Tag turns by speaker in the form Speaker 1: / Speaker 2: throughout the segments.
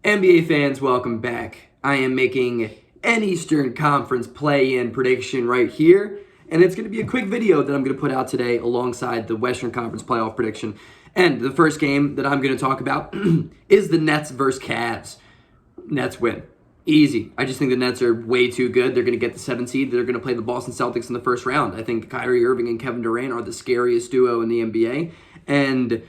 Speaker 1: NBA fans, welcome back. I am making an Eastern Conference play-in prediction right here, and it's going to be a quick video that I'm going to put out today alongside the Western Conference playoff prediction. And the first game that I'm going to talk about is the Nets versus Cavs. Nets win. Easy. I just think the Nets are way too good. They're going to get the 7th seed. They're going to play the Boston Celtics in the first round. I think Kyrie Irving and Kevin Durant are the scariest duo in the NBA. And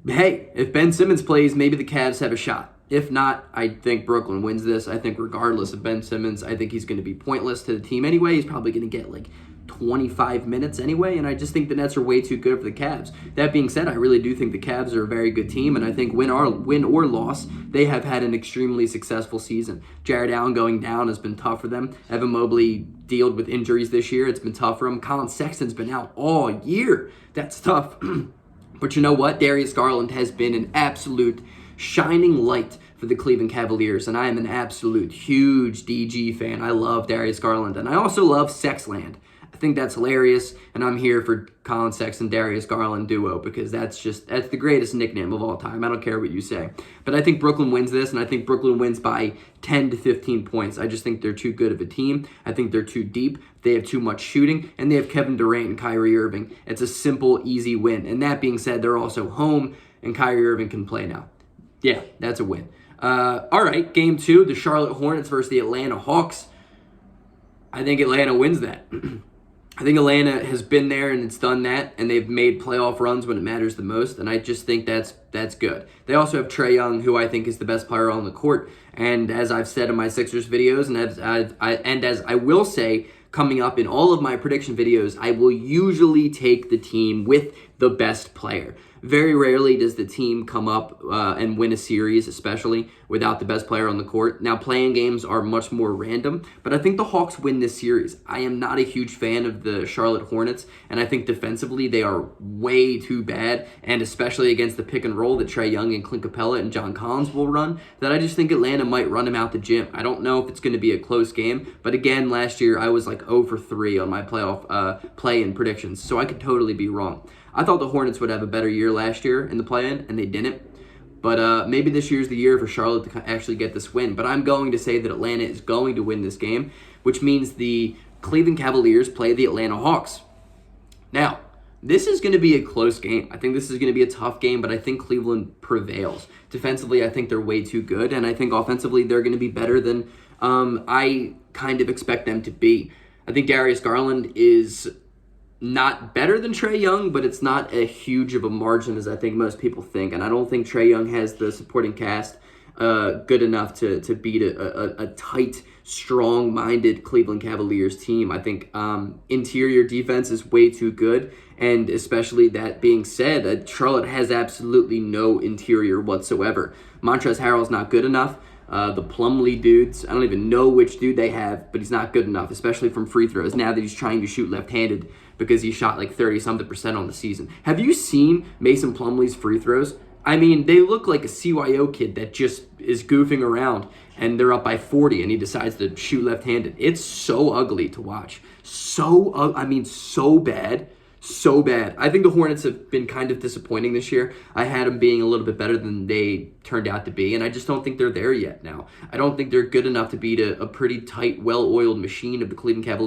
Speaker 1: hey, if Ben Simmons plays, maybe the Cavs have a shot. If not, I think Brooklyn wins this. I think regardless of Ben Simmons, I think he's going to be pointless to the team anyway. He's probably going to get like 25 minutes anyway, and I just think the Nets are way too good for the Cavs. That being said, I really do think the Cavs are a very good team, and I think win or loss, they have had an extremely successful season. Jared Allen going down has been tough for them. Evan Mobley dealt with injuries this year. It's been tough for him. Colin Sexton's been out all year. That's tough. But you know what? Darius Garland has been an absolute shining light for the Cleveland Cavaliers, and I am an absolute huge DG fan. I love Darius Garland, and I also love Sexland. I think that's hilarious, and I'm here for Colin Sexton, Darius Garland duo because that's the greatest nickname of all time. I don't care what you say. But I think Brooklyn wins this, and I think Brooklyn wins by 10 to 15 points. I just think they're too good of a team. I think they're too deep. They have too much shooting, and they have Kevin Durant and Kyrie Irving. It's a simple, easy win. And that being said, they're also home, and Kyrie Irving can play now. Yeah, that's a win. All right, game 2, the Charlotte Hornets versus the Atlanta Hawks. I think Atlanta wins that. I think Atlanta has been there and it's done that, and they've made playoff runs when it matters the most, and I just think that's good. They also have Trae Young, who I think is the best player on the court, and as I've said in my Sixers videos, and as I will say coming up in all of my prediction videos, I will usually take the team with the best player. Very rarely does the team come up and win a series, especially without the best player on the court. Now, playing games are much more random, but I think the Hawks win this series. I am not a huge fan of the Charlotte Hornets, and I think defensively they are way too bad, and especially against the pick and roll that Trae Young and Clint Capella and John Collins will run, that I just think Atlanta might run him out the gym. I don't know if it's going to be a close game, but again, last year I was like 0 for 3 on my playoff play-in predictions, so I could totally be wrong. I thought the Hornets would have a better year last year in the play-in, and they didn't. But maybe this year's the year for Charlotte to actually get this win. But I'm going to say that Atlanta is going to win this game, which means the Cleveland Cavaliers play the Atlanta Hawks. Now, this is going to be a close game. I think this is going to be a tough game, but I think Cleveland prevails. Defensively, I think they're way too good, and I think offensively they're going to be better than I kind of expect them to be. I think Darius Garland is not better than Trae Young, but it's not as huge of a margin as I think most people think. And I don't think Trae Young has the supporting cast good enough to beat a tight, strong-minded Cleveland Cavaliers team. I think interior defense is way too good. And especially that being said, Charlotte has absolutely no interior whatsoever. Montrezl Harrell's not good enough. The Plumlee dudes, I don't even know which dude they have, but he's not good enough, especially from free throws, now that he's trying to shoot left-handed because he shot like 30-something% on the season. Have you seen Mason Plumlee's free throws? I mean, they look like a CYO kid that just is goofing around, and they're up by 40, and he decides to shoot left-handed. It's so ugly to watch. So bad. So bad. I think the Hornets have been kind of disappointing this year. I had them being a little bit better than they turned out to be, and I just don't think they're there yet now. I don't think they're good enough to beat a pretty tight, well-oiled machine of the Cleveland Cavaliers.